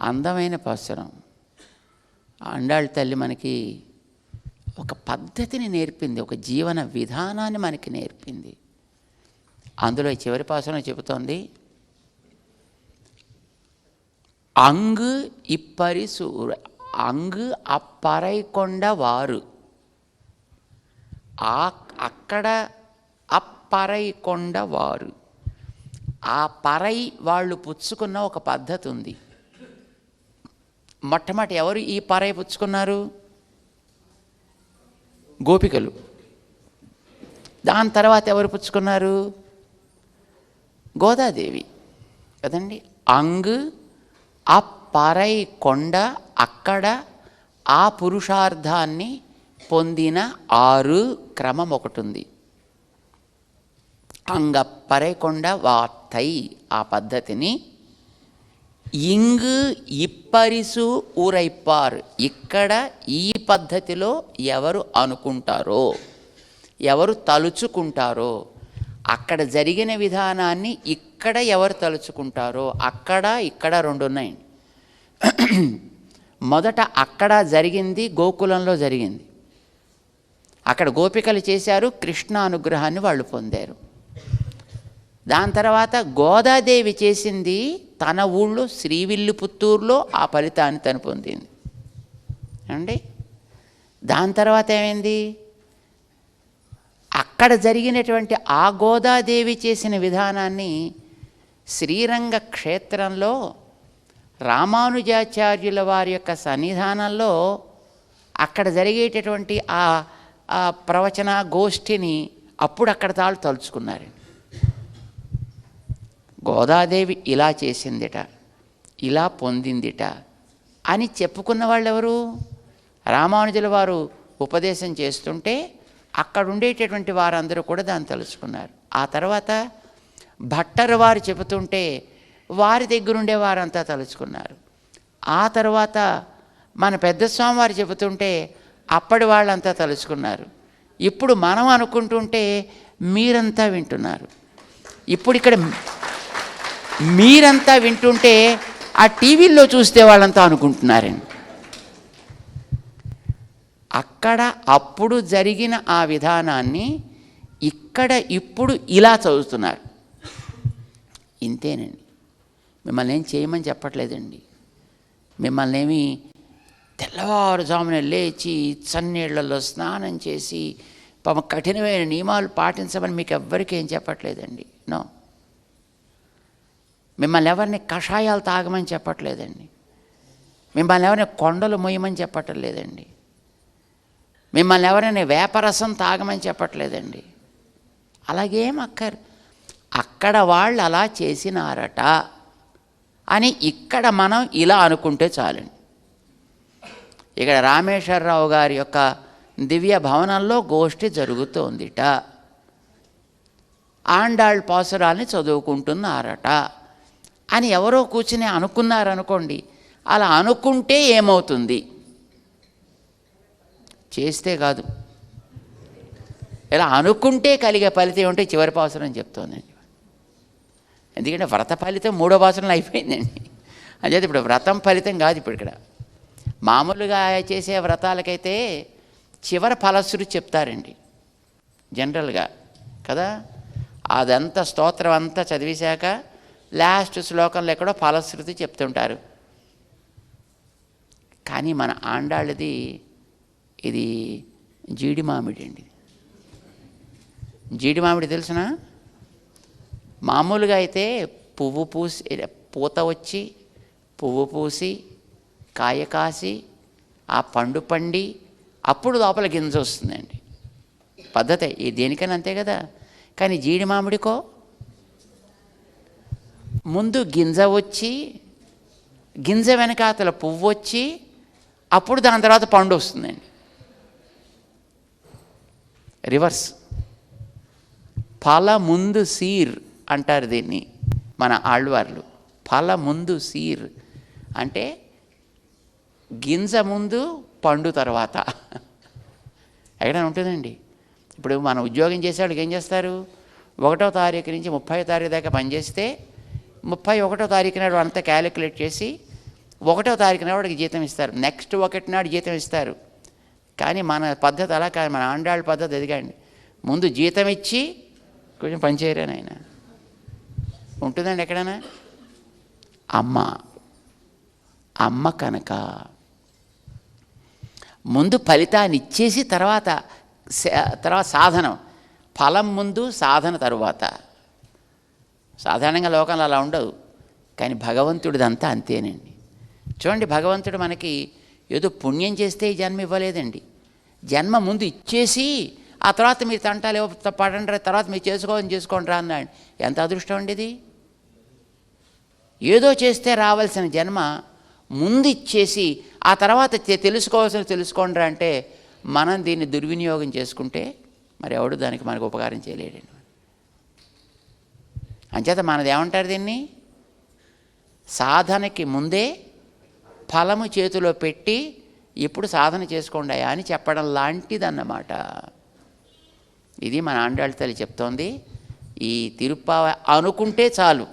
అందమైన పాసురం. ఆండాళ్ళ తల్లి మనకి ఒక పద్ధతిని నేర్పింది, ఒక జీవన విధానాన్ని మనకి నేర్పింది. అందులో చివరి పాసురం చెబుతోంది, అంగు ఇప్పరిసు అంగు అప్పరైకొండ వారు. అక్కడ అప్పరైకొండ వారు, ఆ పరై వాళ్ళు పుచ్చుకున్న ఒక పద్ధతి ఉంది. మొట్టమొదటి ఎవరు ఈ పరై పుచ్చుకున్నారు? గోపికలు. దాని తర్వాత ఎవరు పుచ్చుకున్నారు? గోదాదేవి కదండి. అంగు అప్పరై కొండ, అక్కడ ఆ పురుషార్థాన్ని పొందిన 6 క్రమం ఒకటి ఉంది. అంగప్పరై కొండ వార్తై, ఆ పద్ధతిని. ఇంగు ఇప్పరిసు ఊరైప్పారు, ఇక్కడ ఈ పద్ధతిలో ఎవరు అనుకుంటారో, ఎవరు తలుచుకుంటారో, అక్కడ జరిగిన విధానాన్ని ఇక్కడ ఎవరు తలుచుకుంటారో, అక్కడ ఇక్కడ 2 ఉన్నాయండి. మొదట అక్కడ జరిగింది గోకులంలో జరిగింది. అక్కడ గోపికలు చేశారు, కృష్ణ అనుగ్రహాన్ని వాళ్ళు పొందారు. దాని తర్వాత గోదాదేవి చేసింది తన ఊళ్ళో శ్రీవిల్లిపుత్తూరులో ఆ ఫలితాన్ని తను పొందింది అండి. దాని తర్వాత ఏమైంది? అక్కడ జరిగినటువంటి ఆ గోదాదేవి చేసిన విధానాన్ని శ్రీరంగ క్షేత్రంలో రామానుజాచార్యుల వారి యొక్క సన్నిధానంలో అక్కడ జరిగేటటువంటి ఆ ప్రవచన గోష్ఠిని అప్పుడు అక్కడ తాళ్ళు తలుచుకున్నారు. గోదాదేవి ఇలా చేసిందిట, ఇలా పొందిందిట అని చెప్పుకున్న వాళ్ళు ఎవరు? రామానుజుల వారు ఉపదేశం చేస్తుంటే అక్కడ ఉండేటటువంటి వారందరూ కూడా దాన్ని తలుచుకున్నారు. ఆ తర్వాత భట్టరు వారు చెబుతుంటే వారి దగ్గరుండే వారంతా తలుచుకున్నారు. ఆ తర్వాత మన పెద్ద స్వామి వారు చెబుతుంటే అప్పటి వాళ్ళంతా తలుచుకున్నారు. ఇప్పుడు మనం అనుకుంటుంటే మీరంతా వింటున్నారు. ఇప్పుడు ఇక్కడ మీరంతా వింటుంటే ఆ టీవీల్లో చూస్తే వాళ్ళంతా అనుకుంటున్నారండి. అక్కడ అప్పుడు జరిగిన ఆ విధానాన్ని ఇక్కడ ఇప్పుడు ఇలా చదువుతున్నారు. ఇంతేనండి. మిమ్మల్ని ఏం చేయమని చెప్పట్లేదండి. మిమ్మల్ని ఏమి తెల్లవారుజామున లేచి చన్నీళ్లలో స్నానం చేసి కఠినమైన నియమాలు పాటించమని మీకు ఎవ్వరికీ ఏం చెప్పట్లేదండి. నో. మిమ్మల్ని ఎవరిని కషాయాలు తాగమని చెప్పట్లేదండి. మిమ్మల్ని ఎవరిని కొండలు మొయ్యమని చెప్పటం లేదండి. మిమ్మల్ని ఎవరైనా వేపరసం తాగమని చెప్పట్లేదండి. అలాగేం అక్కడ వాళ్ళు అలా చేసినారట అని ఇక్కడ మనం ఇలా అనుకుంటే చాలండి. ఇక్కడ రామేశ్వరరావు గారి యొక్క దివ్య భవనంలో గోష్ఠి జరుగుతోందిట, ఆండాళ్ పాసురాల్ని చదువుకుంటున్నారట అని ఎవరో కూర్చుని అనుకున్నారనుకోండి. అలా అనుకుంటే ఏమవుతుంది? చేస్తే కాదు, ఇలా అనుకుంటే కలిగే ఫలితం ఏమంటే చివరి పాసురం చెప్తోందండి. ఎందుకంటే వ్రత ఫలితం 3వ పాసురంలో అయిపోయిందండి. అంటే ఇప్పుడు వ్రతం ఫలితం కాదు. ఇప్పుడు ఇక్కడ మామూలుగా చేసే వ్రతాలకైతే చివరి ఫలశ్రుతి చెప్తారండి జనరల్గా కదా. అదంతా స్తోత్రం అంతా చదివేశాక లాస్ట్ శ్లోకంలో ఎక్కడో ఫలశ్రుతి చెప్తుంటారు. కానీ మన ఆండాళ్ళది ఇది జీడి మామిడి అండి. జీడి మామిడి తెలుసునా? మామూలుగా అయితే పువ్వు పూసి పూత వచ్చి పువ్వు పూసి కాయ కాసి ఆ పండు పండి అప్పుడు లోపల గింజ వస్తుందండి. పద్ధతే ఈ దేనికైనా అంతే కదా. కానీ జీడి మామిడికో ముందు గింజ వచ్చి గింజ వెనకాతల పువ్వు వచ్చి అప్పుడు దాని తర్వాత పండు వస్తుందండి. రివర్స్. ఫల ముందు సీర్ అంటారు దీన్ని మన ఆళ్వార్లు. ఫల ముందు సీర్ అంటే గింజ ముందు పండు తర్వాత. ఎక్కడైనా ఉంటుందండి. ఇప్పుడు మన ఉద్యోగం చేసేవాళ్ళకి ఏం చేస్తారు? 1వ తారీఖు నుంచి 30వ తారీఖు దాకా పనిచేస్తే 31వ తారీఖు నాడు అంతా క్యాలిక్యులేట్ చేసి 1వ తారీఖున వాడికి జీతం ఇస్తారు, నెక్స్ట్ 1 నాడు జీతం ఇస్తారు. కానీ మన పద్ధతి అలా కాదు, మన ఆండాళ్ళ పద్ధతి ఎదిగండి, ముందు జీతం ఇచ్చి కొంచెం పనిచేయరని ఆయన ఉంటుందండి ఎక్కడైనా. అమ్మ కనుక ముందు ఫలితాన్ని ఇచ్చేసి తర్వాత సాధనం, ఫలం ముందు సాధన తరువాత. సాధారణంగా లోకంలో అలా ఉండదు, కానీ భగవంతుడిదంతా అంతేనండి. చూడండి, భగవంతుడు మనకి ఏదో పుణ్యం చేస్తే ఈ జన్మ ఇవ్వలేదండి. జన్మ ముందు ఇచ్చేసి ఆ తర్వాత మీరు తంటాలు పడండి, తర్వాత మీరు చేసుకోండి రా అన్నాడు. ఎంత అదృష్టం అండి ఇది. ఏదో చేస్తే రావాల్సిన జన్మ ముందు ఇచ్చేసి ఆ తర్వాత తెలుసుకోండి రా అంటే మనం దీన్ని దుర్వినియోగం చేసుకుంటే మరి ఎవడు దానికి మనకు ఉపకారం చేయలేడండి. అంచేత మనది ఏమంటారు దీన్ని, సాధనకి ముందే ఫలము చేతిలో పెట్టి ఇప్పుడు సాధన చేసుకోండి అని చెప్పడం లాంటిదన్నమాట. ఇది మన ఆండాళ్ళ తల్లి చెప్తోంది. ఈ తిరుప్పావ అనుకుంటే చాలు,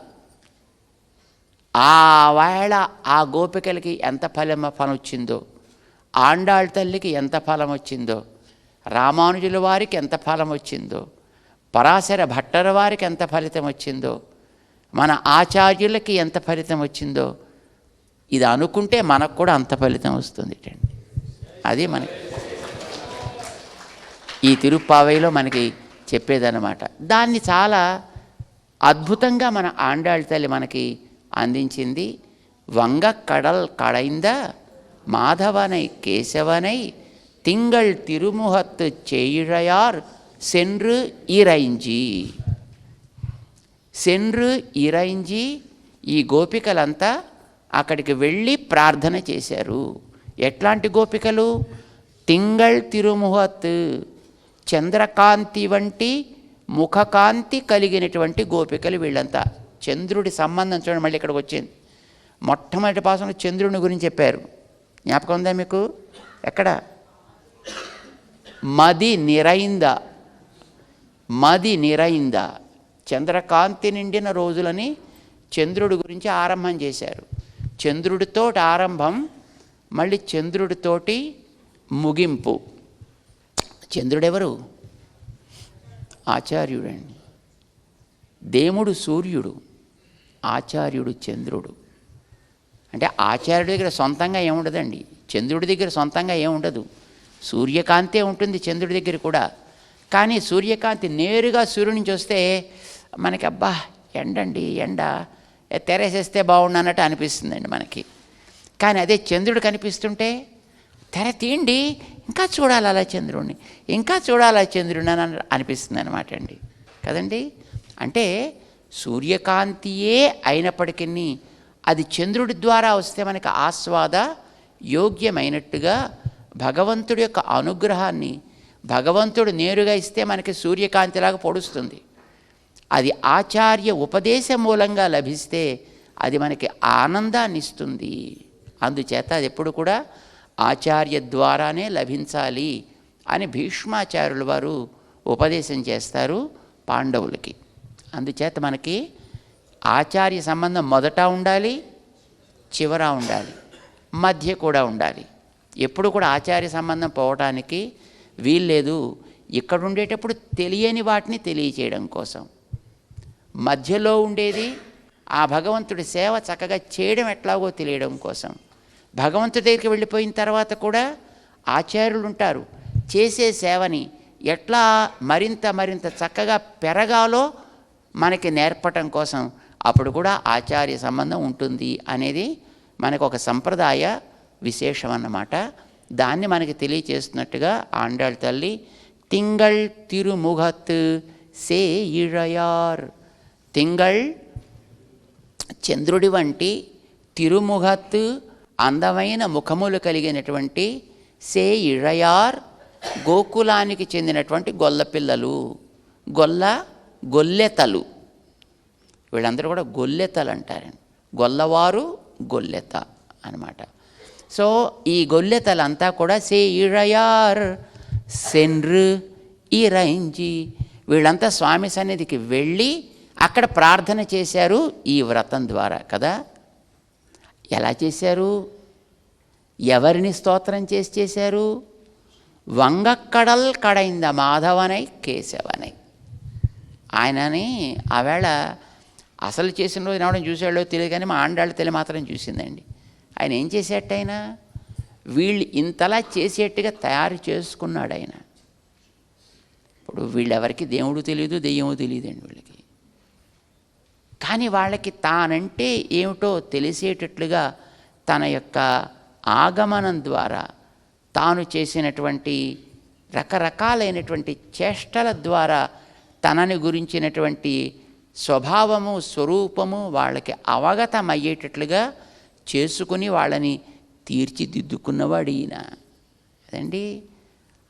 ఆ వేళ ఆ గోపికలకి ఎంత ఫలం వచ్చిందో, ఆండాళ్ళ తల్లికి ఎంత ఫలం వచ్చిందో, రామానుజుల వారికి ఎంత ఫలం వచ్చిందో, పరాశర భట్టర వారికి ఎంత ఫలితం వచ్చిందో, మన ఆచార్యులకి ఎంత ఫలితం వచ్చిందో, ఇది అనుకుంటే మనకు కూడా అంత ఫలితం వస్తుంది. అది మనకి ఈ తిరుప్పావైలో మనకి చెప్పేదన్నమాట. దాన్ని చాలా అద్భుతంగా మన ఆండాళ్ళ తల్లి మనకి అందించింది. వంగ కడల్ కడైంద మాధవనై కేశవనై తింగళ్ తిరుముహత్తు చేయిഴയാர் సెన్రు ఇరైంజి. సెన్రు ఇరైంజి, ఈ గోపికలంతా అక్కడికి వెళ్ళి ప్రార్థన చేశారు. ఎట్లాంటి గోపికలు? తింగళ్ తిరుముహత్, చంద్రకాంతి వంటి ముఖకాంతి కలిగినటువంటి గోపికలు వీళ్ళంతా. చంద్రుడి సంబంధం చూడండి, మళ్ళీ ఇక్కడికి వచ్చింది. మొట్టమొదటి పాసంలో చంద్రుని గురించి చెప్పారు, జ్ఞాపకం ఉందా మీకు? ఎక్కడ? మది నిరైంద, చంద్రకాంతి నిండిన రోజులని చంద్రుడి గురించి ఆరంభం చేశారు. చంద్రుడితోటి ఆరంభం, మళ్ళీ చంద్రుడితోటి ముగింపు. చంద్రుడెవరు? ఆచార్యుడండి. దేముడు సూర్యుడు, ఆచార్యుడు చంద్రుడు. అంటే ఆచార్యుడి దగ్గర సొంతంగా ఏముండదండి, చంద్రుడి దగ్గర సొంతంగా ఏముండదు. సూర్యకాంతే ఉంటుంది చంద్రుడి దగ్గర కూడా. కానీ సూర్యకాంతి నేరుగా సూర్యుడి నుంచి వస్తే మనకి అబ్బా ఎండండి, ఎండ తెరేసేస్తే బాగుండు అన్నట్టు అనిపిస్తుందండి మనకి. కానీ అదే చంద్రుడు కనిపిస్తుంటే తెర తీయండి, ఇంకా చూడాలి అలా చంద్రుడిని, ఇంకా చూడాలి చంద్రుడిని అని అనిపిస్తుంది అనమాట అండి, కదండి. అంటే సూర్యకాంతియే అయినప్పటికీ అది చంద్రుడి ద్వారా వస్తే మనకి ఆస్వాద యోగ్యమైనట్టుగా భగవంతుడి యొక్క అనుగ్రహాన్ని భగవంతుడు నేరుగా ఇస్తే మనకి సూర్యకాంతిలాగా పొడుస్తుంది. అది ఆచార్య ఉపదేశం మూలంగా లభిస్తే అది మనకి ఆనందాన్ని ఇస్తుంది. అందుచేత అది ఎప్పుడు కూడా ఆచార్య ద్వారానే లభించాలి అని భీష్మాచార్యుల వారు ఉపదేశం చేస్తారు పాండవులకి. అందుచేత మనకి ఆచార్య సంబంధం మొదట ఉండాలి, చివర ఉండాలి, మధ్య కూడా ఉండాలి. ఎప్పుడు కూడా ఆచార్య సంబంధం పోవటానికి వీల్లేదు. ఇక్కడ ఉండేటప్పుడు తెలియని వాటిని తెలియచేయడం కోసం, మధ్యలో ఉండేది ఆ భగవంతుడి సేవ చక్కగా చేయడం ఎట్లాగో తెలియడం కోసం, భగవంతుడి దగ్గరికి వెళ్ళిపోయిన తర్వాత కూడా ఆచార్యులు ఉంటారు, చేసే సేవని ఎట్లా మరింత చక్కగా పెరగాలో మనకి నేర్పటం కోసం అప్పుడు కూడా ఆచార్య సంబంధం ఉంటుంది అనేది మనకు ఒక సంప్రదాయ విశేషం అన్నమాట. దాన్ని మనకి తెలియచేస్తున్నట్టుగా ఆండాళ్ళ తల్లి తింగళ్ తిరుముఖత్ సేయిഴയാర్, తింగళ్ చంద్రుడి వంటి, తిరుముఖత్ అందమైన ముఖములు కలిగినటువంటి, సేయిഴയാర్ గోకులానికి చెందినటువంటి గొల్లపిల్లలు, గొల్లెతలు. వీళ్ళందరూ కూడా గొల్లెతలు అంటారండి, గొల్లవారు గొల్లెత అనమాట. సో ఈ గొల్లెతలంతా కూడా సేయిഴയാర్ సెన్రు ఇరైంజి, వీళ్ళంతా స్వామి సన్నిధికి వెళ్ళి అక్కడ ప్రార్థన చేశారు ఈ వ్రతం ద్వారా కదా. ఎలా చేశారు? ఎవరిని స్తోత్రం చేసి చేశారు? వంగక్కడల్ కడైంద మాధవనై కేశవనై. ఆయనని ఆవేళ అసలు చేసిన రోజు రావడం చూసాడో తెలియదు, కానీ మా ఆండాళ్ళ తల్లి మాత్రం చూసిందండి. ఆయన ఏం చేసేట ఆయన వీళ్ళు ఇంతలా చేసేట్టుగా తయారు చేసుకున్నాడు ఆయన. ఇప్పుడు వీళ్ళెవరికి దేవుడు తెలియదు, దెయ్యము తెలియదండి వీళ్ళకి. కానీ వాళ్ళకి తానంటే ఏమిటో తెలిసేటట్లుగా తన యొక్క ఆగమనం ద్వారా తాను చేసినటువంటి రకరకాలైనటువంటి చేష్టల ద్వారా తనని గురించినటువంటి స్వభావము స్వరూపము వాళ్ళకి అవగతమయ్యేటట్లుగా చేసుకుని వాళ్ళని తీర్చిదిద్దుకున్నవాడు ఈయన అదండి.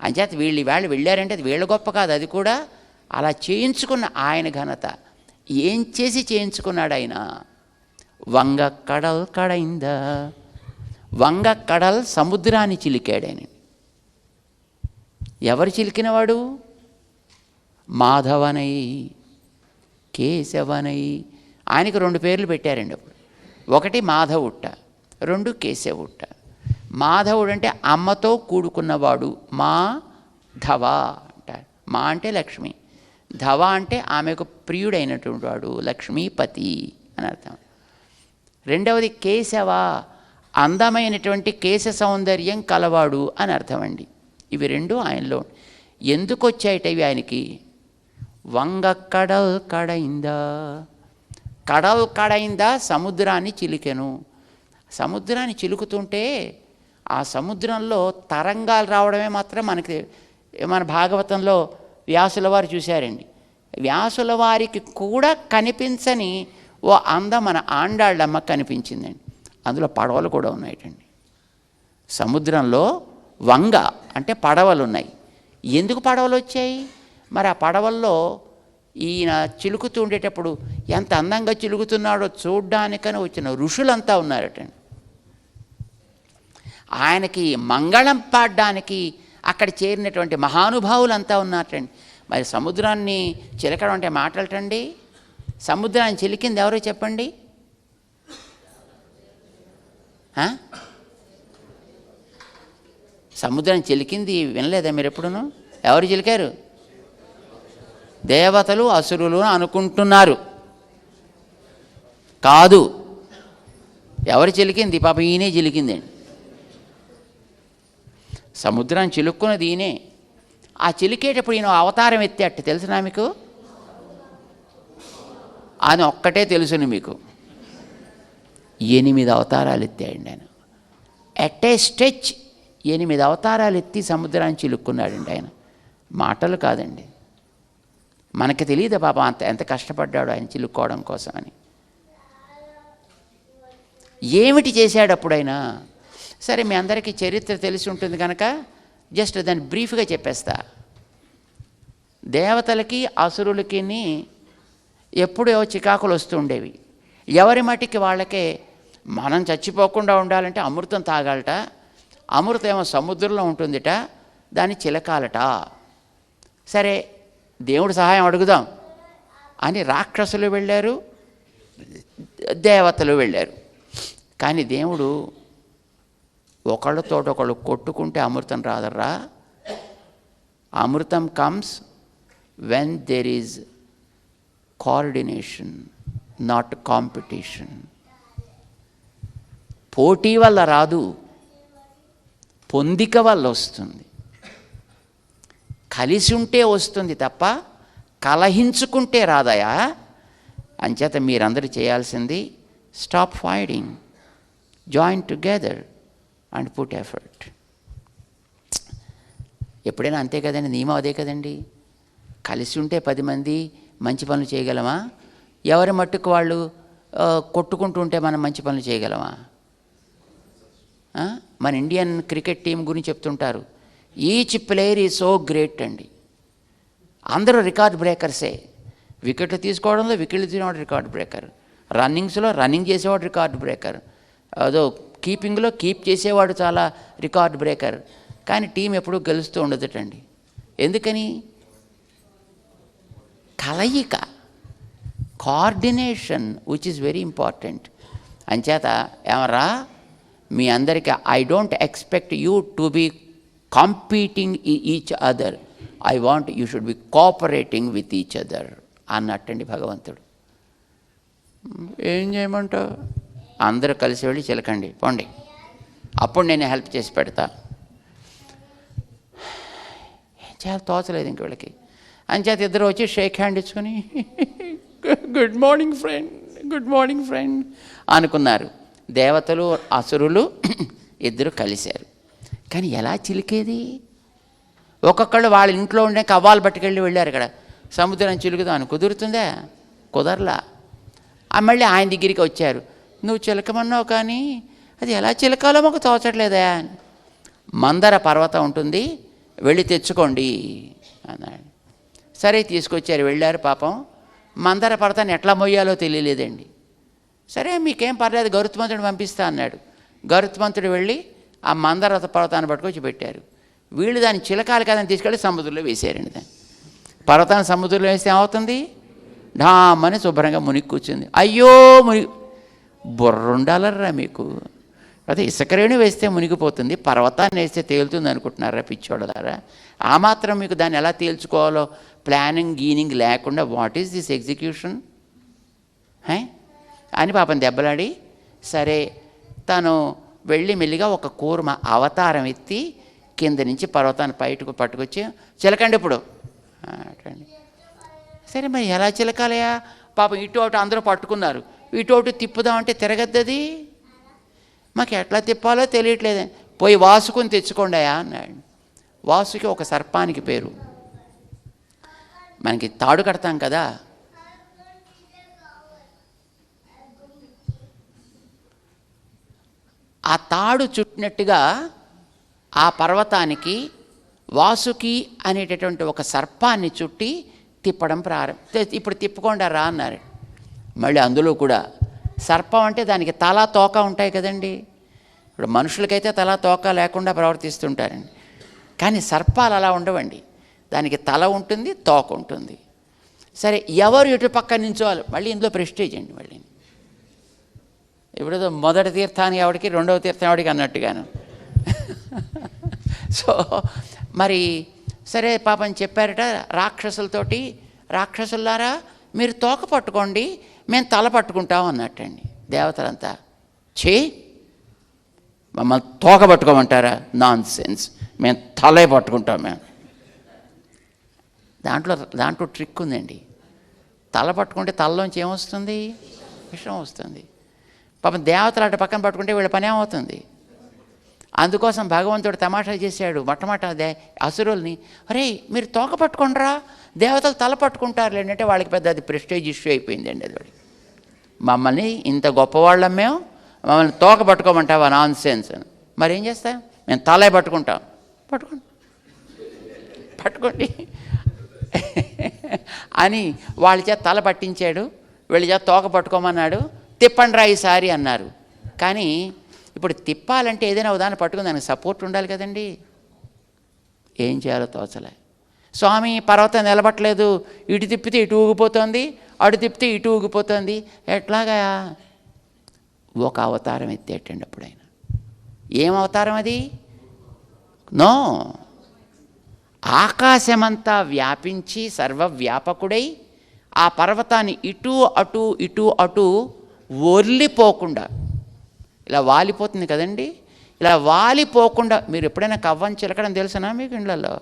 అంచేత వాళ్ళు వెళ్ళారంటే అది వీళ్ళ గొప్ప కాదు, అది కూడా అలా చేయించుకున్న ఆయన ఘనత. ఏం చేసి చేయించుకున్నాడు ఆయన? వంగ కడల్ కడైందా. వంగ కడల్ సముద్రాన్ని చిలికాడు ఆయన. ఎవరు చిలికినవాడు? మాధవనై కేశవనై. ఆయనకు 2 పేర్లు పెట్టారండి అప్పుడు. ఒకటి మాధవుట్ట, 2 కేశవుట్ట. మాధవుడు అంటే అమ్మతో కూడుకున్నవాడు, మా ధవ అంటారు. మా అంటే లక్ష్మి, ధవ అంటే ఆమెకు ప్రియుడైనటువంటి వాడు, లక్ష్మీపతి అని అర్థం. రెండవది కేశవ, అందమైనటువంటి కేశ సౌందర్యం కలవాడు అని అర్థం అండి. ఇవి 2 ఆయనలో ఎందుకు వచ్చాయిట ఇవి ఆయనకి? వంగ కడల్ కడైందా. కడల్ కడైందా సముద్రాన్ని చిలికెను. సముద్రాన్ని చిలుకుతుంటే ఆ సముద్రంలో తరంగాలు రావడమే మాత్రం మనకి మన భాగవతంలో వ్యాసుల వారు చూశారండి. వ్యాసుల వారికి కూడా కనిపించని ఓ అందం మన ఆండాళ్ళమ్మ కనిపించిందండి. అందులో పడవలు కూడా ఉన్నాయటండి. సముద్రంలో వంగ అంటే పడవలు ఉన్నాయి. ఎందుకు పడవలు వచ్చాయి? మరి ఆ పడవల్లో ఈయన చిలుకుతూ ఉండేటప్పుడు ఎంత అందంగా చిలుకుతున్నాడో చూడ్డానికని వచ్చిన ఋషులంతా ఉన్నారటండి. ఆయనకి మంగళం పాడడానికి అక్కడ చేరినటువంటి మహానుభావులంతా ఉన్నారటండి. మరి సముద్రాన్ని చిలకడం అంటే మాటలటండి. సముద్రాన్ని చిలికింది ఎవరో చెప్పండి? సముద్రాన్ని చిలికింది వినలేదా మీరు ఎప్పుడును? ఎవరు చిలికారు? దేవతలు అసురులు అనుకుంటున్నారు, కాదు. ఎవరు చిలికింది? పాప ఈయనే చిలికిందండి. సముద్రాన్ని చిలుక్కున్నది ఈయనే. ఆ చిలికేటప్పుడు ఈయన అవతారం ఎత్తాట తెలుసునా మీకు? అని ఒక్కటే తెలుసును మీకు. 8 అవతారాలు ఎత్తాడండి ఆయన. ఎట్ ఏ స్టెచ్ 8 అవతారాలు ఎత్తి సముద్రాన్ని చిలుక్కున్నాడండి ఆయన. మాటలు కాదండి. మనకి తెలియదు పాపం ఎంత కష్టపడ్డాడు ఆయన చిలుక్కోవడం కోసం అని. ఏమిటి చేశాడు అప్పుడైనా? సరే, మీ అందరికీ చరిత్ర తెలిసి ఉంటుంది కనుక జస్ట్ దాన్ని బ్రీఫ్గా చెప్పేస్తా. దేవతలకి అసురులకి ఎప్పుడో చికాకులు వస్తూ ఉండేవి. ఎవరి మట్టికి వాళ్ళకే మనం చచ్చిపోకుండా ఉండాలంటే అమృతం తాగాలట. అమృతం ఏమో సముద్రంలో ఉంటుందిట, దాన్ని చిలకాలట. సరే, దేవుడు సహాయం అడుగుదాం అని రాక్షసులు వెళ్ళారు, దేవతలు వెళ్ళారు. కానీ దేవుడు ఒకళ్ళతోటొకళ్ళు కొట్టుకుంటే అమృతం రాదర్రా. అమృతం comes when there is coordination, not competition. పోటీ వల్ల రాదు, పొందిక వల్ల వస్తుంది. కలిసి ఉంటే వస్తుంది తప్ప కలహించుకుంటే రాదయా. అంచేత మీరందరూ చేయాల్సింది stop fighting, join together and put effort. ఎప్పుడైనా అంతే కదండి, నియమం అదే కదండి. కలిసి ఉంటే 10 మంది మంచి పనులు చేయగలమా? ఎవరి మట్టుకు వాళ్ళు కొట్టుకుంటూ ఉంటే మనం మంచి పనులు చేయగలమా? మన ఇండియన్ క్రికెట్ టీం గురించి చెప్తుంటారు, each player is so great అండి. అందరూ రికార్డ్ బ్రేకర్సే. వికెట్లు తీసుకోవడంలో వికెట్లు తీసేవాడు రికార్డ్ బ్రేకర్, రన్నింగ్స్లో రన్నింగ్ చేసేవాడు రికార్డ్ బ్రేకర్, అదో కీపింగ్లో కీప్ చేసేవాడు చాలా రికార్డ్ బ్రేకర్. కానీ టీం ఎప్పుడూ గెలుస్తూ ఉండదటండి. ఎందుకని? కలయిక, coordination which is very important. అంచేత ఏమరా మీ అందరికీ I don't expect you to be competing each other, I want you should be cooperating with each other అన్నట్టండి భగవంతుడు. ఏం చేయమంటావు? అందరూ కలిసి వెళ్ళి చిలకండి పోండి, అప్పుడు నేను హెల్ప్ చేసి పెడతా. ఏం చేయాలి తోచలేదు ఇంక వీళ్ళకి. అంచేత ఇద్దరు వచ్చి షేక్ హ్యాండ్ ఇచ్చుకొని good morning friend, good morning friend అనుకున్నారు. దేవతలు అసురులు ఇద్దరు కలిశారు. కానీ ఎలా చిలికేది? ఒక్కొక్కళ్ళు వాళ్ళ ఇంట్లో ఉండే కవ్వాలు పట్టుకెళ్ళి వెళ్ళారు. ఇక్కడ సముద్రం చిలుకుదామని కుదురుతుందా? కుదరలా. మళ్ళీ ఆయన దగ్గరికి వచ్చారు. నువ్వు చిలకమన్నావు కానీ అది ఎలా చిలకాలో మాకు తోచట్లేదా? మందర పర్వతం ఉంటుంది, వెళ్ళి తెచ్చుకోండి అన్నాడు. సరే తీసుకొచ్చారు, వెళ్ళారు. పాపం మందర పర్వతాన్ని ఎట్లా మొయ్యాలో తెలియలేదండి. సరే మీకేం పర్లేదు గరుత్మంతుడు పంపిస్తా అన్నాడు. గరుత్మంతుడు వెళ్ళి ఆ మందర పర్వతాన్ని పట్టుకొచ్చి పెట్టారు. వీళ్ళు దాన్ని చిలకాలి కదని తీసుకెళ్ళి సముద్రంలో వేసారండి. దాన్ని పర్వతాన్ని సముద్రంలో వేస్తే ఏమవుతుంది? ఢామని శుభ్రంగా మునిగి కూర్చుంది. అయ్యో మునిగి, బుర్రుండాలరా మీకు? అదే ఇసుకరేణి వేస్తే మునిగిపోతుంది, పర్వతాన్ని వేస్తే తేలుతుంది అనుకుంటున్నారా పిచ్చోళ్ళదారా? ఆ మాత్రం మీకు దాన్ని ఎలా తేల్చుకోవాలో ప్లానింగ్ గీనింగ్ లేకుండా వాట్ ఈస్ దిస్ ఎగ్జిక్యూషన్ అని పాపం దెబ్బలాడి, సరే తను వెళ్ళి మెల్లిగా ఒక కూర్మ అవతారం ఎత్తి కింద నుంచి పర్వతాన్ని బయటకు పట్టుకొచ్చి చిలకండి ఇప్పుడు అటండి. సరే మరి ఎలా చిలకాలయా? పాపం ఇటు అటు అందరూ పట్టుకున్నారు. ఇటు అటు తిప్పుదామంటే తిరగద్దది, మాకు ఎట్లా తిప్పాలో తెలియట్లేదు. పోయి వాసుకుని తెచ్చుకోండియా అన్నాడు. వాసుకి ఒక సర్పానికి పేరు. మనకి తాడు కడతాం కదా, ఆ తాడు చుట్టినట్టుగా ఆ పర్వతానికి వాసుకి అనేటటువంటి ఒక సర్పాన్ని చుట్టి తిప్పడం ఇప్పుడు తిప్పుకోండారా అన్నారు. మళ్ళీ అందులో కూడా సర్పం అంటే దానికి తల తోక ఉంటాయి కదండి. ఇప్పుడు మనుషులకైతే తల తోక లేకుండా ప్రవర్తిస్తుంటారండి, కానీ సర్పాలు అలా ఉండవండి. దానికి తల ఉంటుంది, తోక ఉంటుంది. సరే ఎవరు ఇటు పక్క నించోవాలి? మళ్ళీ ఇందులో ప్రెస్టేజ్ అండి. మళ్ళీ ఇప్పుడు మొదటి తీర్థానికి ఎవడికి, రెండవ తీర్థం ఎవడికి అన్నట్టుగాను. సో మరి సరే పాపం చెప్పారట రాక్షసులతోటి, రాక్షసులారా మీరు తోక పట్టుకోండి, మేము తల పట్టుకుంటాం అన్నట్టండి. దేవతలంతా ఛీ మమ్మల్ని తోక పట్టుకోమంటారా? నాన్ సెన్స్, మేము తలే పట్టుకుంటాం. మేము దాంట్లో ట్రిక్ ఉందండి. తల పట్టుకుంటే తలలోంచి ఏమొస్తుంది? విషం వస్తుంది. పాపం దేవతలు అటు పక్కన పట్టుకుంటే వీళ్ళ పని ఏమవుతుంది? అందుకోసం భగవంతుడు తమాషా చేశాడు మొట్టమొదట అసురుల్ని. అరే మీరు తోక పట్టుకుంటారా, దేవతలు తల పట్టుకుంటారు అంటే వాళ్ళకి పెద్ద అది ప్రెస్టేజ్ ఇష్యూ అయిపోయిందండి. అది మమ్మల్ని ఇంత గొప్పవాళ్ళం మేము, మమ్మల్ని తోక పట్టుకోమంటావా? Non sense. మరి ఏం చేస్తాం? మేము తలే పట్టుకుంటాం. పట్టుకోండి అని వాళ్ళ చేత తల పట్టించాడు, వీళ్ళ చేత తోక పట్టుకోమన్నాడు. తిప్పండి రా ఈసారి అన్నారు. కానీ ఇప్పుడు తిప్పాలంటే ఏదైనా ఉదాహరణ పట్టుకుని దానికి సపోర్ట్ ఉండాలి కదండి. ఏం చేయాలో తోచలే. స్వామి పర్వతం నిలబట్టలేదు, ఇటు తిప్పితే ఇటు ఊగిపోతుంది, అటు తిప్పితే ఇటు ఊగిపోతుంది, ఎట్లాగా? ఒక అవతారం ఎత్తేటండి అప్పుడైనా. ఏం అవతారం అది? నో, ఆకాశమంతా వ్యాపించి సర్వవ్యాపకుడై ఆ పర్వతాన్ని ఇటు అటు ఇటు అటు ఒర్లిపోకుండా, ఇలా వాలిపోతుంది కదండి, ఇలా వాలిపోకుండా. మీరు ఎప్పుడైనా కవ్వాన్ని చిలకడం తెలుసునా మీకు? ఇండ్లలో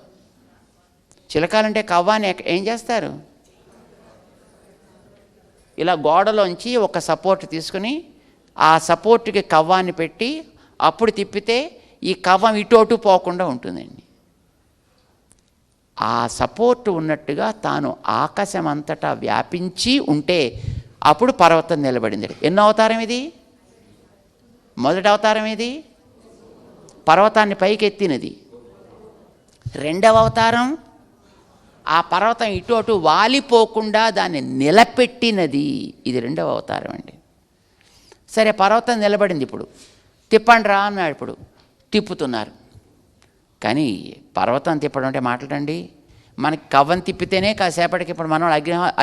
చిలకాలంటే కవ్వాన్ని ఏం చేస్తారు? ఇలా గోడలోంచి ఒక సపోర్ట్ తీసుకుని ఆ సపోర్ట్కి కవ్వాన్ని పెట్టి అప్పుడు తిప్పితే ఈ కవ్వం ఇటు అటు పోకుండా ఉంటుందండి. ఆ సపోర్ట్ ఉన్నట్టుగా తాను ఆకాశం అంతటా వ్యాపించి ఉంటే అప్పుడు పర్వతం నిలబడింది. ఎన్నో అవతారం ఇది? మొదటి అవతారం ఇది పర్వతాన్ని పైకెత్తినది. రెండవ అవతారం ఆ పర్వతం ఇటు అటు వాలిపోకుండా దాన్ని నిలబెట్టినది. ఇది రెండవ అవతారం అండి. సరే పర్వతం నిలబడింది, ఇప్పుడు తిప్పండి రా అన్నాడు. ఇప్పుడు తిప్పుతున్నారు. కానీ పర్వతం తిప్పడం అంటే మాట్లాడండి. మనకి కవ్వం తిప్పితేనే కాసేపటికి ఇప్పుడు మనం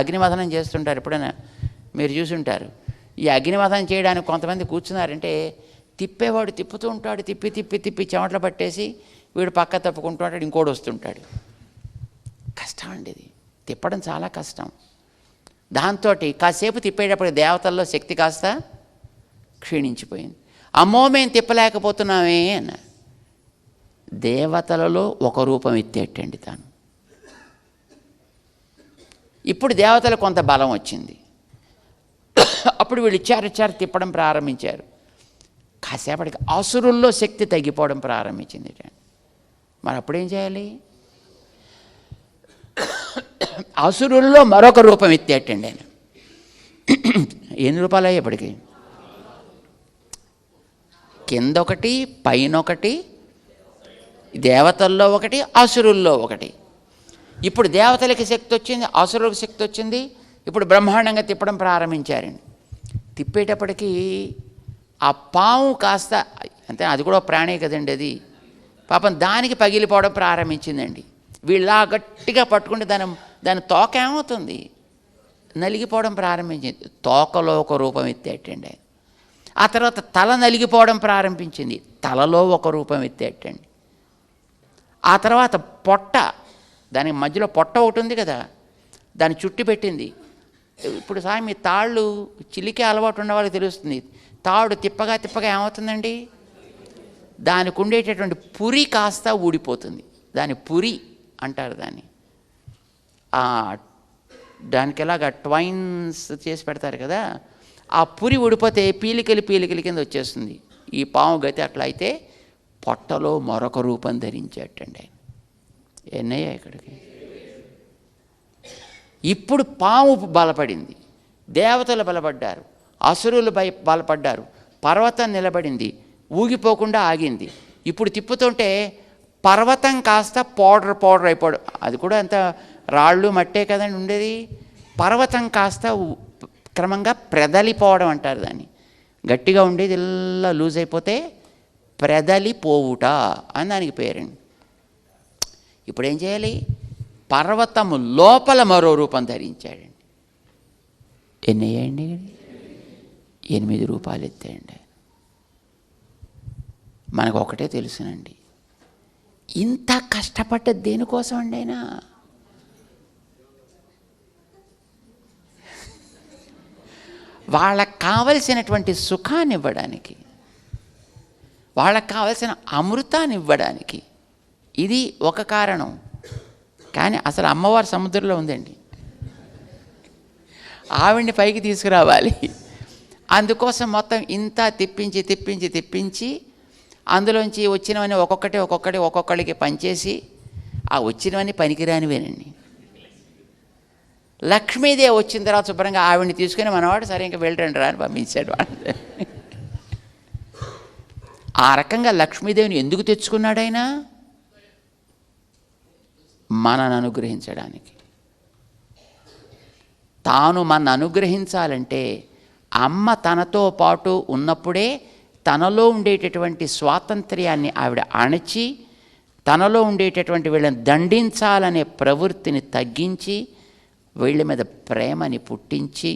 అగ్నిమథనం చేస్తుంటారు. ఎప్పుడైనా మీరు చూసుంటారు. ఈ అగ్నివధం చేయడానికి కొంతమంది కూర్చున్నారంటే తిప్పేవాడు తిప్పుతూ ఉంటాడు, తిప్పి తిప్పి తిప్పి చెమటలు పట్టేసి వీడు పక్క తప్పుకుంటూ ఉంటాడు, ఇంకోటి వస్తుంటాడు. కష్టం అండి ఇది, తిప్పడం చాలా కష్టం. దాంతో కాసేపు తిప్పేటప్పుడు దేవతల్లో శక్తి కాస్త క్షీణించిపోయింది. అమ్మో మేము తిప్పలేకపోతున్నామే అన్న. దేవతలలో ఒక రూపం ఎత్తేటండి తాను. ఇప్పుడు దేవతలు కొంత బలం వచ్చింది. అప్పుడు వీళ్ళు ఇచ్చారు తిప్పడం ప్రారంభించారు. కాసేపటికి అసురుల్లో శక్తి తగ్గిపోవడం ప్రారంభించింది. మరి అప్పుడేం చేయాలి? అసురుల్లో మరొక రూపం ఎత్తేటండి ఆయన. ఎన్ని రూపాయలు అయ్యేప్పటికి? కిందొకటి, పైనొకటి, దేవతల్లో ఒకటి, అసురుల్లో ఒకటి. ఇప్పుడు దేవతలకి శక్తి వచ్చింది, అసురులకు శక్తి వచ్చింది. ఇప్పుడు బ్రహ్మాండంగా తిప్పడం ప్రారంభించారండి. తిప్పేటప్పటికీ ఆ పాము కాస్త, అంటే అది కూడా ప్రాణే కదండి, అది పాపం దానికి పగిలిపోవడం ప్రారంభించిందండి. వీళ్ళ గట్టిగా పట్టుకుంటే దాని తోక ఏమవుతుంది? నలిగిపోవడం ప్రారంభించింది. తోకలో ఒక రూపం ఎత్తేటండి ఆయన. ఆ తర్వాత తల నలిగిపోవడం ప్రారంభించింది, తలలో ఒక రూపం ఎత్తేటండి. ఆ తర్వాత పొట్ట, దానికి మధ్యలో పొట్ట ఒకటి ఉంది కదా, దాన్ని చుట్టి పెట్టింది. ఇప్పుడు మీ తాళ్ళు చిలికే అలవాటు ఉన్న వాళ్ళకి తెలుస్తుంది. తాడు తిప్పగా తిప్పగా ఏమవుతుందండి? దానికి ఉండేటటువంటి పురి కాస్త ఊడిపోతుంది. దాని పురి అంటారు దాన్ని. దానికి ఎలాగా ట్వైన్స్ చేసి పెడతారు కదా, ఆ పురి ఊడిపోతే పీలికలి కింద వచ్చేస్తుంది. ఈ పాము గతి అట్లా అయితే పొట్టలో మరొక రూపం ధరించేటండి ఆయన. ఎన్నయ్యా ఇక్కడికి? ఇప్పుడు పాము బలపడింది, దేవతలు బలపడ్డారు, అసురులు బలపడ్డారు, పర్వతం నిలబడింది, ఊగిపోకుండా ఆగింది. ఇప్పుడు తిప్పుతుంటే పర్వతం కాస్త పౌడర్ అయిపోవడం, అది కూడా అంత రాళ్ళు మట్టే కదండి ఉండేది. పర్వతం కాస్త క్రమంగా ప్రెదలిపోవడం అంటారు దాన్ని. గట్టిగా ఉండేది ఇలా లూజ్ అయిపోతే ప్రెదలిపోవుట అని దానికి పేరండి. ఇప్పుడు ఏం చేయాలి? పర్వతము లోపల మరో రూపం ధరించాడండి. ఎన్ని అయ్యాయండి? 8 రూపాయలు ఎత్తాయండి. మనకు ఒకటే తెలుసునండి, ఇంత కష్టపడ్డది దేనికోసం అండి అయినా? వాళ్ళకు కావలసినటువంటి సుఖాన్ని ఇవ్వడానికి, వాళ్ళకు కావలసిన అమృతాన్ని ఇవ్వడానికి. ఇది ఒక కారణం. కానీ అసలు అమ్మవారు సముద్రంలో ఉందండి, ఆవిడ్ని పైకి తీసుకురావాలి. అందుకోసం మొత్తం ఇంత తిప్పించి అందులోంచి వచ్చినవన్నీ ఒక్కొక్కడికి పంచేసి, ఆ వచ్చినవన్నీ పనికిరానివేనండి. లక్ష్మీదేవి వచ్చిన తర్వాత శుభ్రంగా ఆవిడ్ని తీసుకుని మనవాడు సరే ఇంకా వెళ్ళండి రా అని పంపించాడు. ఆ రకంగా లక్ష్మీదేవిని ఎందుకు తెచ్చుకున్నాడు ఆయన? మనను అనుగ్రహించడానికి. తాను మన అనుగ్రహించాలంటే అమ్మ తనతో పాటు ఉన్నప్పుడే తనలో ఉండేటటువంటి స్వాతంత్ర్యాన్ని ఆవిడ అణచి, తనలో ఉండేటటువంటి వీళ్ళని దండించాలనే ప్రవృత్తిని తగ్గించి, వీళ్ళ మీద ప్రేమని పుట్టించి,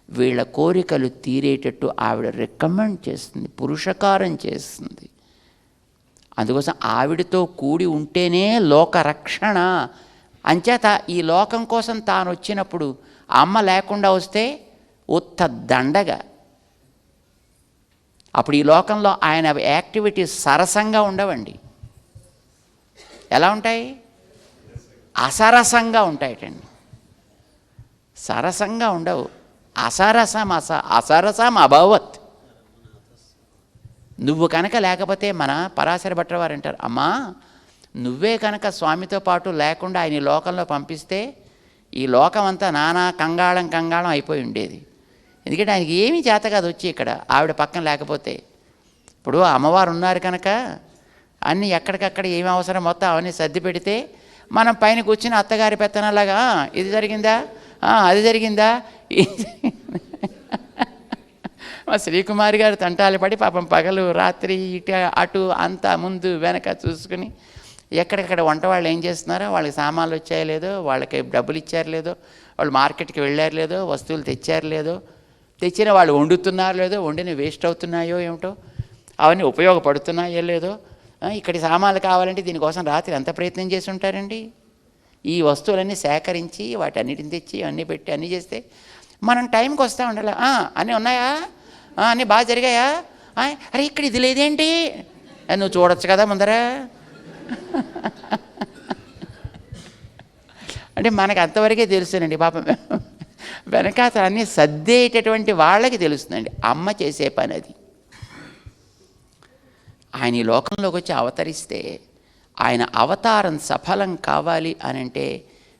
వీళ్ళ కోరికలు తీరేటట్టు ఆవిడ రికమెండ్ చేస్తుంది, పురుషకారం చేస్తుంది. అందుకోసం ఆవిడతో కూడి ఉంటేనే లోకరక్షణ. అంచేత ఈ లోకం కోసం తాను వచ్చినప్పుడు అమ్మ లేకుండా వస్తే ఉత్త దండగా. అప్పుడు ఈ లోకంలో ఆయన యాక్టివిటీస్ సరసంగా ఉండవండి. ఎలా ఉంటాయి? అసరసంగా ఉంటాయటండి. సరసంగా ఉండవు. అసరసం అభవత్. నువ్వు కనుక లేకపోతే, మన పరాశర భట్ల వారు అంటారు, అమ్మా నువ్వే కనుక స్వామితో పాటు లేకుండా ఆయన ఈ లోకంలో పంపిస్తే ఈ లోకం అంతా నానా కంగాళం అయిపోయి ఉండేది. ఎందుకంటే ఆయనకి ఏమీ చేత కాదు వచ్చి ఇక్కడ ఆవిడ పక్కన లేకపోతే. ఇప్పుడు అమ్మవారు ఉన్నారు కనుక అన్నీ ఎక్కడికక్కడ ఏమి అవసరం మొత్తం అవన్నీ సర్ది పెడితే మనం పైన కూర్చుని అత్తగారి పెత్తనలాగా ఇది జరిగిందా, అది జరిగిందా, మా శ్రీకుమారి గారు తంటాలు పడి పాపం పగలు రాత్రి ఇటు అటు అంతా ముందు వెనక చూసుకుని ఎక్కడెక్కడ వంట వాళ్ళు ఏం చేస్తున్నారో, వాళ్ళకి సామాన్లు వచ్చాయో లేదో, వాళ్ళకి డబ్బులు ఇచ్చారు లేదో, వాళ్ళు మార్కెట్కి వెళ్ళారు లేదో, వస్తువులు తెచ్చారు లేదో, తెచ్చిన వాళ్ళు వండుతున్నారో లేదో, వండిన వేస్ట్ అవుతున్నాయో ఏమిటో, అవన్నీ ఉపయోగపడుతున్నాయో లేదో, ఇక్కడి సామాన్లు కావాలంటే దీనికోసం రాత్రి ఎంత ప్రయత్నం చేసి ఉంటారండి. ఈ వస్తువులన్నీ సేకరించి వాటన్నిటిని తెచ్చి అన్నీ పెట్టి అన్నీ చేస్తే మనం టైంకి వస్తూ ఉండాలి. అన్నీ ఉన్నాయా, అన్నీ బాగా జరిగాయా, అరే ఇక్కడ ఇది లేదేంటి, నువ్వు చూడొచ్చు కదా ముందర. అంటే మనకు అంతవరకే తెలుస్తుందండి పాపం. వెనకాత అన్నీ సర్దేటటువంటి వాళ్ళకి తెలుస్తుందండి అమ్మ చేసే పని అది. ఆయన ఈ లోకంలోకి వచ్చి అవతరిస్తే ఆయన అవతారం సఫలం కావాలి అని అంటే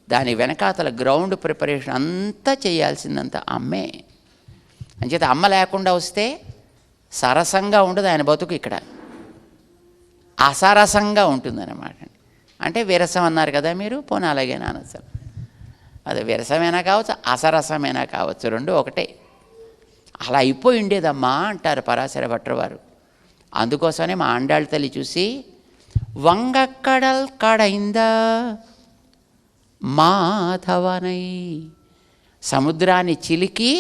దాని వెనకాతల గ్రౌండ్ ప్రిపరేషన్ అంతా చేయాల్సిందంతా అమ్మే. అంచేత అమ్మ లేకుండా వస్తే సరసంగా ఉండదు ఆయన బతుకు, ఇక్కడ అసరసంగా ఉంటుందన్నమాట. అంటే విరసం అన్నారు కదా మీరు, పోనీ అలాగే నానసలు అది విరసమైనా కావచ్చు, అసరసమైనా కావచ్చు, రెండు ఒకటే. అలా అయిపోయి ఉండేదమ్మా అంటారు పరాశర భట్టర్ వారు. అందుకోసమే మా ఆండాళ్ళ తల్లి చూసి వంగక్కడల్ కడైందా మాధవనై, సముద్రాన్ని చిలికి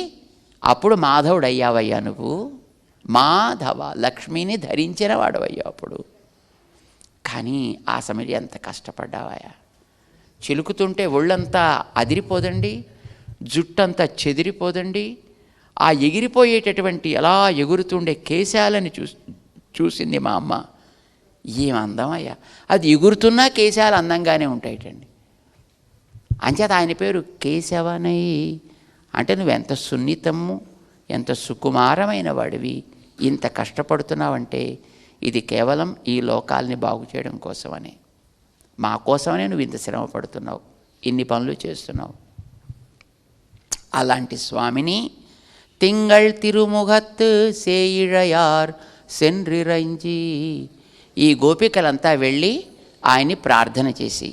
అప్పుడు మాధవుడు అయ్యావయ్యా నువ్వు, మాధవ లక్ష్మిని ధరించిన వాడవయ్యా అప్పుడు. కానీ ఆ సమయంలో ఎంత కష్టపడ్డావయ్యా, చిలుకుతుంటే ఒళ్ళంతా అదిరిపోదండి, జుట్టంతా చెదిరిపోదండి, ఆ ఎగిరిపోయేటటువంటి అలా ఎగురుతుండే కేశాలని చూసింది మా అమ్మ. ఏం అందమయ్యా, అది ఎగురుతున్నా కేశాలు అందంగానే ఉంటాయిటండి. అంచేత ఆయన పేరు కేశవనై. అంటే నువ్వెంత సున్నితము, ఎంత సుకుమారమైన వాడివి, ఇంత కష్టపడుతున్నావంటే ఇది కేవలం ఈ లోకాల్ని బాగు చేయడం కోసమనే, మా కోసమనే నువ్వు ఇంత శ్రమ పడుతున్నావు, ఇన్ని పనులు చేస్తున్నావు. అలాంటి స్వామిని తింగళ్ తిరుముఖత్ సేయిഴയാർ సెన్రిరంజి, ఈ గోపికలంతా వెళ్ళి ఆయన్ని ప్రార్థన చేసి,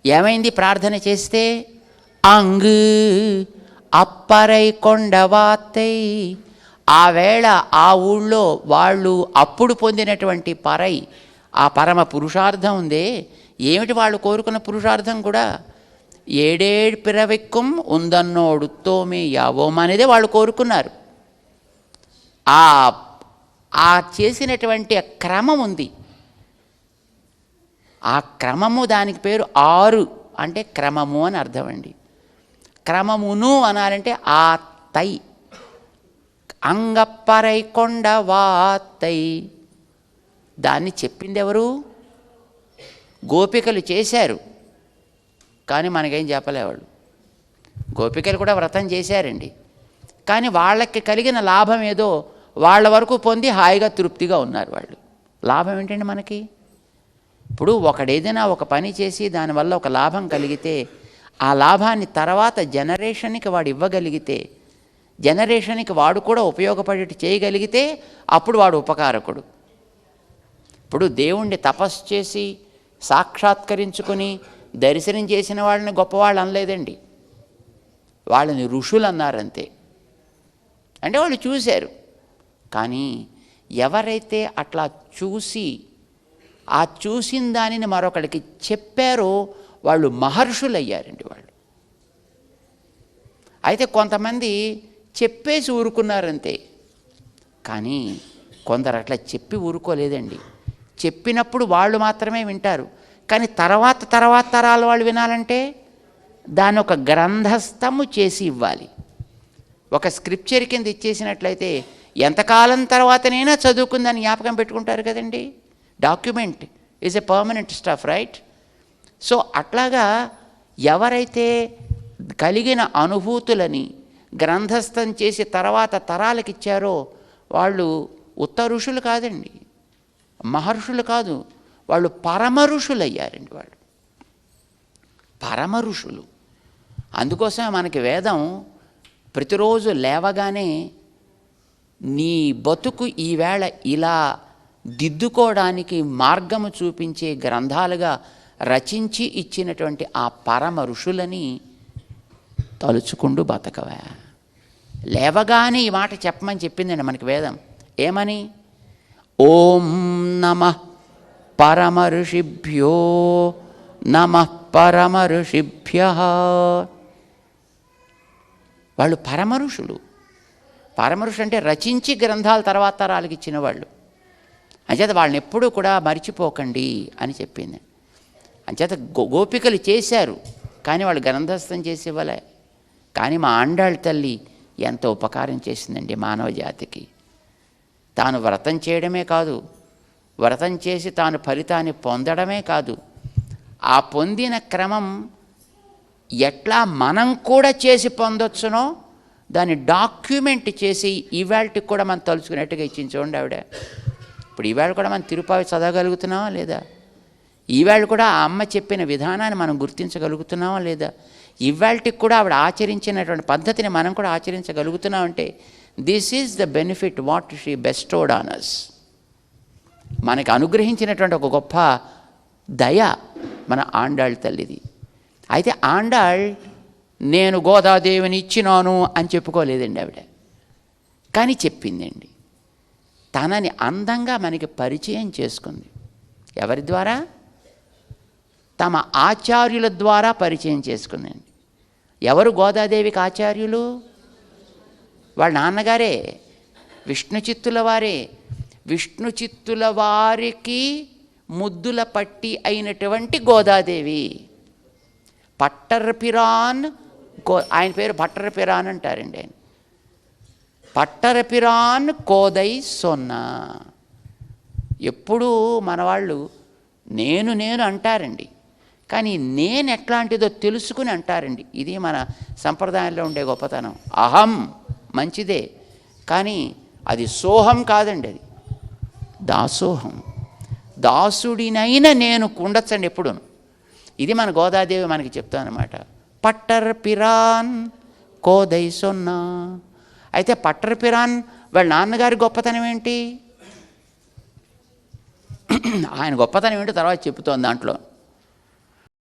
ఏమైంది ప్రార్థన చేస్తే, అంగ్ అప్పరై కొండవాత్తై, ఆ వేళ ఆ ఊళ్ళో వాళ్ళు అప్పుడు పొందినటువంటి పరై, ఆ పరమ పురుషార్థం ఉందే, ఏమిటి వాళ్ళు కోరుకున్న పురుషార్థం కూడా, ఏడేడు పిరవెక్కుం ఉందన్నోడు తోమే యావోమ అనేదే వాళ్ళు కోరుకున్నారు. ఆ చేసినటువంటి క్రమం ఉంది, ఆ క్రమము, దానికి పేరు 6 అంటే క్రమము అని అర్థం అండి. క్రమమును అనాలంటే ఆ తై, అంగప్పరై కొండ వాత్తై, దాన్ని చెప్పింది ఎవరు, గోపికలు చేశారు. కానీ మనకేం చెప్పలేవాళ్ళు. గోపికలు కూడా వ్రతం చేశారండి, కానీ వాళ్ళకి కలిగిన లాభం ఏదో వాళ్ళ వరకు పొంది హాయిగా తృప్తిగా ఉన్నారు వాళ్ళు. లాభం ఏంటండి మనకి? ఇప్పుడు ఒకడేదైనా ఒక పని చేసి దానివల్ల ఒక లాభం కలిగితే ఆ లాభాన్ని తర్వాత జనరేషన్కి వాడు ఇవ్వగలిగితే, జనరేషన్కి వాడు కూడా ఉపయోగపడేట్టు చేయగలిగితే అప్పుడు వాడు ఉపకారకుడు. ఇప్పుడు దేవుణ్ణి తపస్సు చేసి సాక్షాత్కరించుకొని దర్శనం చేసిన వాళ్ళని గొప్పవాళ్ళు అనలేదండి, వాళ్ళని ఋషులు అన్నారంతే. అంటే వాళ్ళు చూశారు. కానీ ఎవరైతే అట్లా చూసి ఆ చూసిన దానిని మరొకరికి చెప్పారో వాళ్ళు మహర్షులు అయ్యారండి వాళ్ళు. అయితే కొంతమంది చెప్పేసి ఊరుకున్నారంతే, కానీ కొందరు అట్లా చెప్పి ఊరుకోలేదండి. చెప్పినప్పుడు వాళ్ళు మాత్రమే వింటారు, కానీ తర్వాత తరాల వాళ్ళు వినాలంటే దాన్ని ఒక గ్రంథస్థము చేసి ఇవ్వాలి. ఒక స్క్రిప్చర్ కింద ఇచ్చేసినట్లయితే ఎంతకాలం తర్వాతనైనా చదువుకుందని జ్ఞాపకం పెట్టుకుంటారు కదండి. Document is a permanent stuff, right? So అట్లాగా ఎవరైతే కలిగిన అనుభూతులని గ్రంథస్థం చేసి తర్వాత తరాలకు ఇచ్చారో వాళ్ళు ఉత్త ఋషులు కాదండి, మహర్షులు కాదు, వాళ్ళు పరమ ఋషులు అయ్యారండి. వాళ్ళు పరమ ఋషులు. అందుకోసమే మనకి వేదం ప్రతిరోజు లేవగానే నీ బతుకు ఈవేళ ఇలా దిద్దుకోవడానికి మార్గము చూపించే గ్రంథాలుగా రచించి ఇచ్చినటువంటి ఆ పరమ ఋషులని తలుచుకుంటూ బతకవా. లేవగానే ఈ మాట చెప్పమని చెప్పిందండి మనకి వేదం. ఏమని? ఓం నమః పరమ ఋషిభ్యో నమః పరమ ఋషిభ్యః. వాళ్ళు పరమ ఋషులు. పరమఋషులు అంటే రచించి గ్రంథాలు తర్వాత తరాలకు ఇచ్చిన వాళ్ళు. అంచేత వాళ్ళని ఎప్పుడూ కూడా మరిచిపోకండి అని చెప్పింది. అంచేత గోపికలు చేశారు, కానీ వాళ్ళు గ్రంథస్థం చేసి ఇవ్వలే. కానీ మా ఆండాళ్ళ తల్లి ఎంతో ఉపకారం చేసిందండి మానవ జాతికి. తాను వ్రతం చేయడమే కాదు, వ్రతం చేసి తాను ఫలితాన్ని పొందడమే కాదు, ఆ పొందిన క్రమం ఎట్లా మనం కూడా చేసి పొందొచ్చునో దాన్ని డాక్యుమెంట్ చేసి ఇవాళకి కూడా మనం తలుచుకున్నట్టుగా ఇచ్చింది చూడండి ఆవిడ. ఇప్పుడు ఈవేళ కూడా మనం తిరుపావి చదవగలుగుతున్నామా లేదా? ఈవేళ కూడా ఆ అమ్మ చెప్పిన విధానాన్ని మనం గుర్తించగలుగుతున్నామా లేదా? ఇవాళకి కూడా ఆవిడ ఆచరించినటువంటి పద్ధతిని మనం కూడా ఆచరించగలుగుతున్నామంటే this is the benefit what she bestowed on us. మనకి అనుగ్రహించినటువంటి ఒక గొప్ప దయ మన ఆండాళ్ళ తల్లిది. అయితే ఆండాళ్ నేను గోదాదేవిని ఇచ్చినాను అని చెప్పుకోలేదండి ఆవిడ, కానీ చెప్పిందండి. తనని అందంగా మనకి పరిచయం చేసుకుంది. ఎవరి ద్వారా? తమ ఆచార్యుల ద్వారా పరిచయం చేసుకుందండి. ఎవరు గోదాదేవికి ఆచార్యులు? వాళ్ళ నాన్నగారే, విష్ణు చిత్తుల వారే. విష్ణు చిత్తుల వారికి ముద్దుల పట్టి అయినటువంటి గోదాదేవి. పట్టరపిరాన్ ఆయన పేరు పట్టరపిరాన్ అంటారండి. ఆయన పట్టరపిరాన్ కోదై సొన్నా. ఎప్పుడూ మనవాళ్ళు నేను నేను అంటారండి, కానీ నేను ఎట్లాంటిదో తెలుసుకుని అంటారండి. ఇది మన సంప్రదాయంలో ఉండే గొప్పతనం. అహం మంచిదే, కానీ అది సోహం కాదండి, అది దాసోహం. దాసుడినైనా నేను ఉండొచ్చండి ఎప్పుడు. ఇది మన గోదాదేవి మనకి చెప్తానమాట. పట్టర్ పిరాన్ కోదై సొన్నా. అయితే పట్టర్ పిరాన్ వాళ్ళ నాన్నగారి గొప్పతనం ఏంటి? ఆయన గొప్పతనం ఏంటో తర్వాత చెప్తోంది దాంట్లో.